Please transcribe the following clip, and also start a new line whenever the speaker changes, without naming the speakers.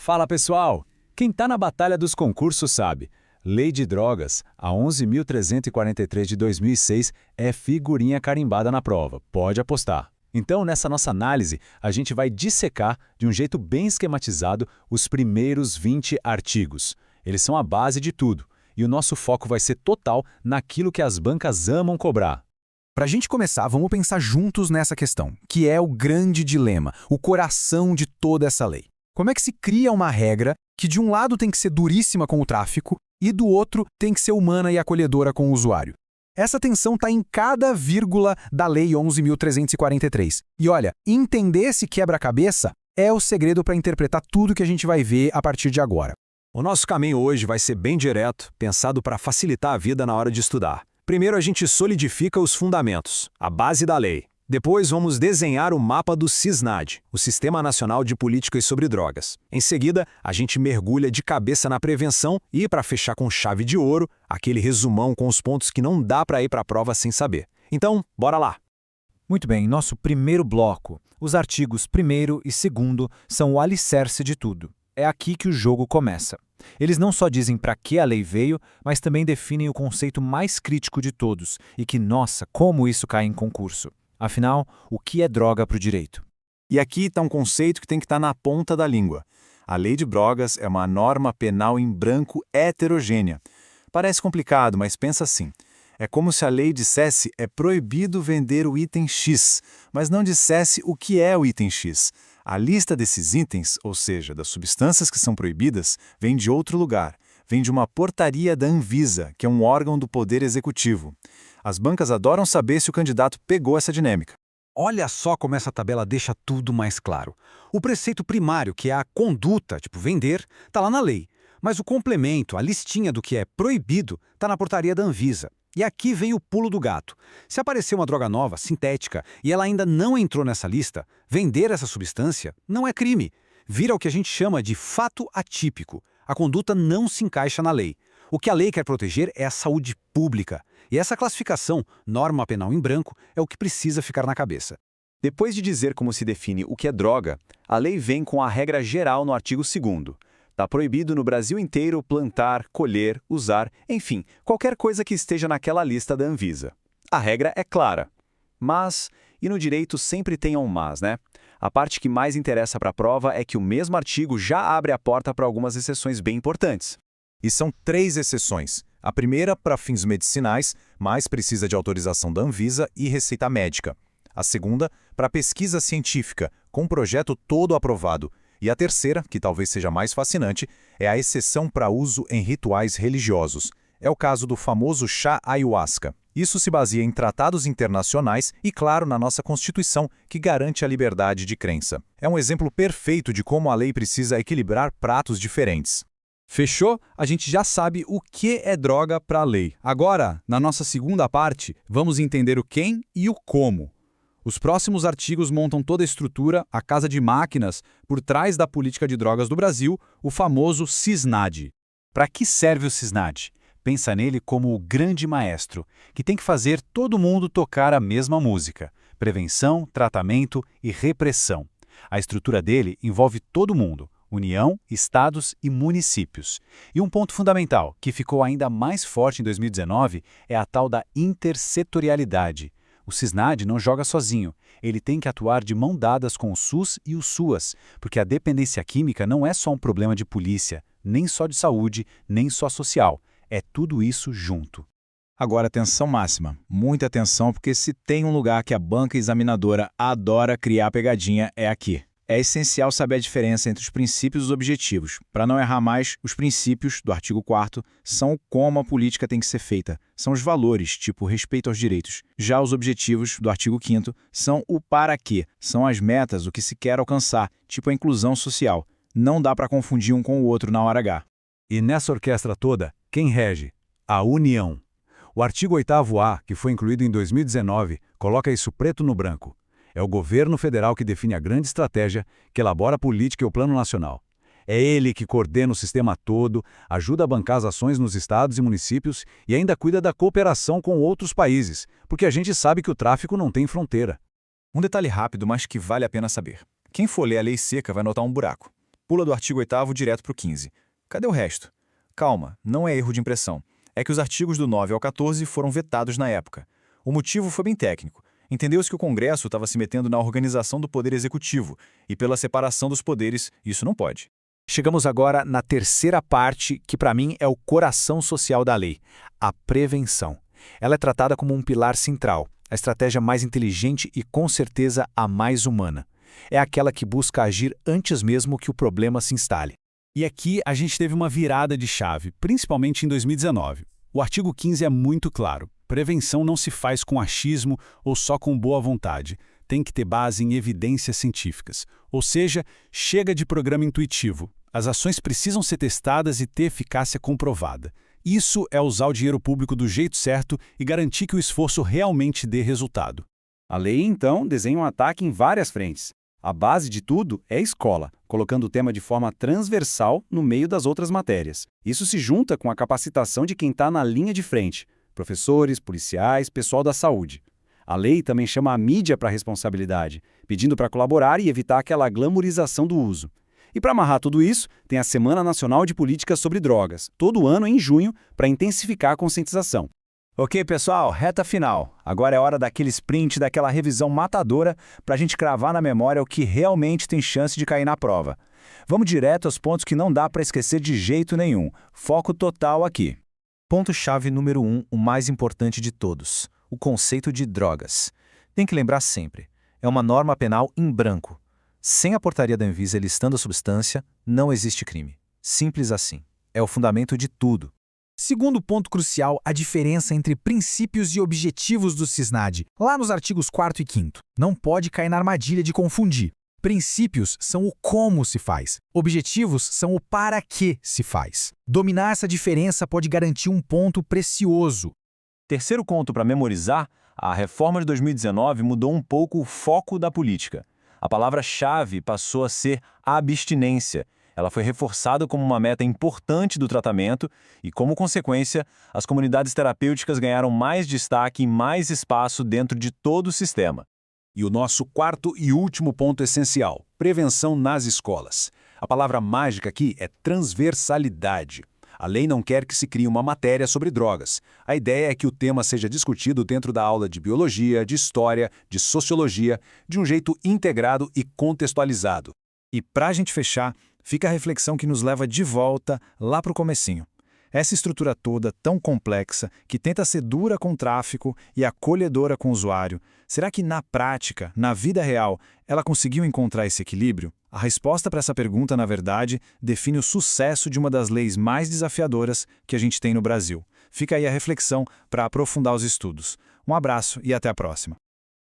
Fala pessoal! Quem tá na batalha dos concursos sabe. Lei de Drogas, a 11.343 de 2006, é figurinha carimbada na prova, pode apostar. Então, nessa nossa análise, a gente vai dissecar, de um jeito bem esquematizado, os primeiros 20 artigos. Eles são a base de tudo, e o nosso foco vai ser total naquilo que as bancas amam cobrar.
Para a gente começar, vamos pensar juntos nessa questão, que é o grande dilema, o coração de toda essa lei. Como é que se cria uma regra que de um lado tem que ser duríssima com o tráfico e do outro tem que ser humana e acolhedora com o usuário? Essa tensão está em cada vírgula da Lei 11.343. E olha, entender esse quebra-cabeça é o segredo para interpretar tudo que a gente vai ver a partir de agora.
O nosso caminho hoje vai ser bem direto, pensado para facilitar a vida na hora de estudar. Primeiro a gente solidifica os fundamentos, a base da lei. Depois vamos desenhar o mapa do SISNAD, o Sistema Nacional de Políticas sobre Drogas. Em seguida, a gente mergulha de cabeça na prevenção e, para fechar com chave de ouro, aquele resumão com os pontos que não dá para ir para a prova sem saber. Então, bora lá!
Muito bem, nosso primeiro bloco. Os artigos 1º e 2º são o alicerce de tudo. É aqui que o jogo começa. Eles não só dizem para que a lei veio, mas também definem o conceito mais crítico de todos e que, nossa, como isso cai em concurso. Afinal, o que é droga para o direito?
E aqui está um conceito que tem que estar na ponta da língua. A lei de drogas é uma norma penal em branco heterogênea. Parece complicado, mas pensa assim. É como se a lei dissesse é proibido vender o item X, mas não dissesse o que é o item X. A lista desses itens, ou seja, das substâncias que são proibidas, vem de outro lugar. Vem de uma portaria da Anvisa, que é um órgão do Poder Executivo. As bancas adoram saber se o candidato pegou essa dinâmica.
Olha só como essa tabela deixa tudo mais claro. O preceito primário, que é a conduta, tipo vender, está lá na lei. Mas o complemento, a listinha do que é proibido, está na portaria da Anvisa. E aqui vem o pulo do gato. Se aparecer uma droga nova, sintética, e ela ainda não entrou nessa lista, vender essa substância não é crime. Vira o que a gente chama de fato atípico. A conduta não se encaixa na lei. O que a lei quer proteger é a saúde pública. E essa classificação, norma penal em branco, é o que precisa ficar na cabeça.
Depois de dizer como se define o que é droga, a lei vem com a regra geral no artigo 2º. Está proibido no Brasil inteiro plantar, colher, usar, enfim, qualquer coisa que esteja naquela lista da Anvisa. A regra é clara. Mas, e no direito sempre tem um mas, né? A parte que mais interessa para a prova é que o mesmo artigo já abre a porta para algumas exceções bem importantes.
E são 3 exceções. A primeira, para fins medicinais, mas precisa de autorização da Anvisa e receita médica. A segunda, para pesquisa científica, com projeto todo aprovado. E a terceira, que talvez seja mais fascinante, é a exceção para uso em rituais religiosos. É o caso do famoso chá ayahuasca. Isso se baseia em tratados internacionais e, claro, na nossa Constituição, que garante a liberdade de crença. É um exemplo perfeito de como a lei precisa equilibrar pratos diferentes.
Fechou? A gente já sabe o que é droga para a lei. Agora, na nossa segunda parte, vamos entender o quem e o como. Os próximos artigos montam toda a estrutura, a casa de máquinas, por trás da política de drogas do Brasil, o famoso SISNAD.
Para que serve o SISNAD? Pensa nele como o grande maestro, que tem que fazer todo mundo tocar a mesma música. Prevenção, tratamento e repressão. A estrutura dele envolve todo mundo. União, estados e municípios. E um ponto fundamental, que ficou ainda mais forte em 2019, é a tal da intersetorialidade. O SISNAD não joga sozinho, ele tem que atuar de mão dadas com o SUS e o SUAS, porque a dependência química não é só um problema de polícia, nem só de saúde, nem só social, é tudo isso junto.
Agora, atenção máxima, muita atenção, porque se tem um lugar que a banca examinadora adora criar pegadinha, é aqui. É essencial saber a diferença entre os princípios e os objetivos. Para não errar mais, os princípios, do artigo 4º, são como a política tem que ser feita. São os valores, tipo respeito aos direitos. Já os objetivos, do artigo 5º, são o para quê. São as metas, o que se quer alcançar, tipo a inclusão social. Não dá para confundir um com o outro na hora H.
E nessa orquestra toda, quem rege? A União. O artigo 8º-A, que foi incluído em 2019, coloca isso preto no branco. É o governo federal que define a grande estratégia, que elabora a política e o plano nacional. É ele que coordena o sistema todo, ajuda a bancar as ações nos estados e municípios e ainda cuida da cooperação com outros países, porque a gente sabe que o tráfico não tem fronteira.
Um detalhe rápido, mas que vale a pena saber. Quem for ler a lei seca vai notar um buraco. Pula do artigo 8º direto para o 15. Cadê o resto? Calma, não é erro de impressão. É que os artigos do 9 ao 14 foram vetados na época. O motivo foi bem técnico. Entendeu-se que o Congresso estava se metendo na organização do Poder Executivo e pela separação dos poderes, isso não pode.
Chegamos agora na terceira parte, que para mim é o coração social da lei, a prevenção. Ela é tratada como um pilar central, a estratégia mais inteligente e, com certeza, a mais humana. É aquela que busca agir antes mesmo que o problema se instale. E aqui a gente teve uma virada de chave, principalmente em 2019. O artigo 15 é muito claro. Prevenção não se faz com achismo ou só com boa vontade. Tem que ter base em evidências científicas. Ou seja, chega de programa intuitivo. As ações precisam ser testadas e ter eficácia comprovada. Isso é usar o dinheiro público do jeito certo e garantir que o esforço realmente dê resultado.
A lei, então, desenha um ataque em várias frentes. A base de tudo é a escola, colocando o tema de forma transversal no meio das outras matérias. Isso se junta com a capacitação de quem está na linha de frente, professores, policiais, pessoal da saúde. A lei também chama a mídia para a responsabilidade, pedindo para colaborar e evitar aquela glamorização do uso. E para amarrar tudo isso, tem a Semana Nacional de Políticas sobre Drogas, todo ano em junho, para intensificar a conscientização.
Ok, pessoal, reta final. Agora é hora daquele sprint, daquela revisão matadora para a gente cravar na memória o que realmente tem chance de cair na prova. Vamos direto aos pontos que não dá para esquecer de jeito nenhum. Foco total aqui. Ponto-chave número 1, o mais importante de todos. O conceito de drogas. Tem que lembrar sempre. É uma norma penal em branco. Sem a portaria da Anvisa listando a substância, não existe crime. Simples assim. É o fundamento de tudo.
Segundo ponto crucial, a diferença entre princípios e objetivos do CISNAD, lá nos artigos 4º e 5º. Não pode cair na armadilha de confundir. Princípios são o como se faz. Objetivos são o para que se faz. Dominar essa diferença pode garantir um ponto precioso.
Terceiro ponto para memorizar, a reforma de 2019 mudou um pouco o foco da política. A palavra-chave passou a ser abstinência. Ela foi reforçada como uma meta importante do tratamento e, como consequência, as comunidades terapêuticas ganharam mais destaque e mais espaço dentro de todo o sistema.
E o nosso quarto e último ponto essencial, prevenção nas escolas. A palavra mágica aqui é transversalidade. A lei não quer que se crie uma matéria sobre drogas. A ideia é que o tema seja discutido dentro da aula de biologia, de história, de sociologia, de um jeito integrado e contextualizado.
E para a gente fechar, fica a reflexão que nos leva de volta lá para o comecinho. Essa estrutura toda tão complexa, que tenta ser dura com o tráfico e acolhedora com o usuário, será que na prática, na vida real, ela conseguiu encontrar esse equilíbrio? A resposta para essa pergunta, na verdade, define o sucesso de uma das leis mais desafiadoras que a gente tem no Brasil. Fica aí a reflexão para aprofundar os estudos. Um abraço e até a próxima.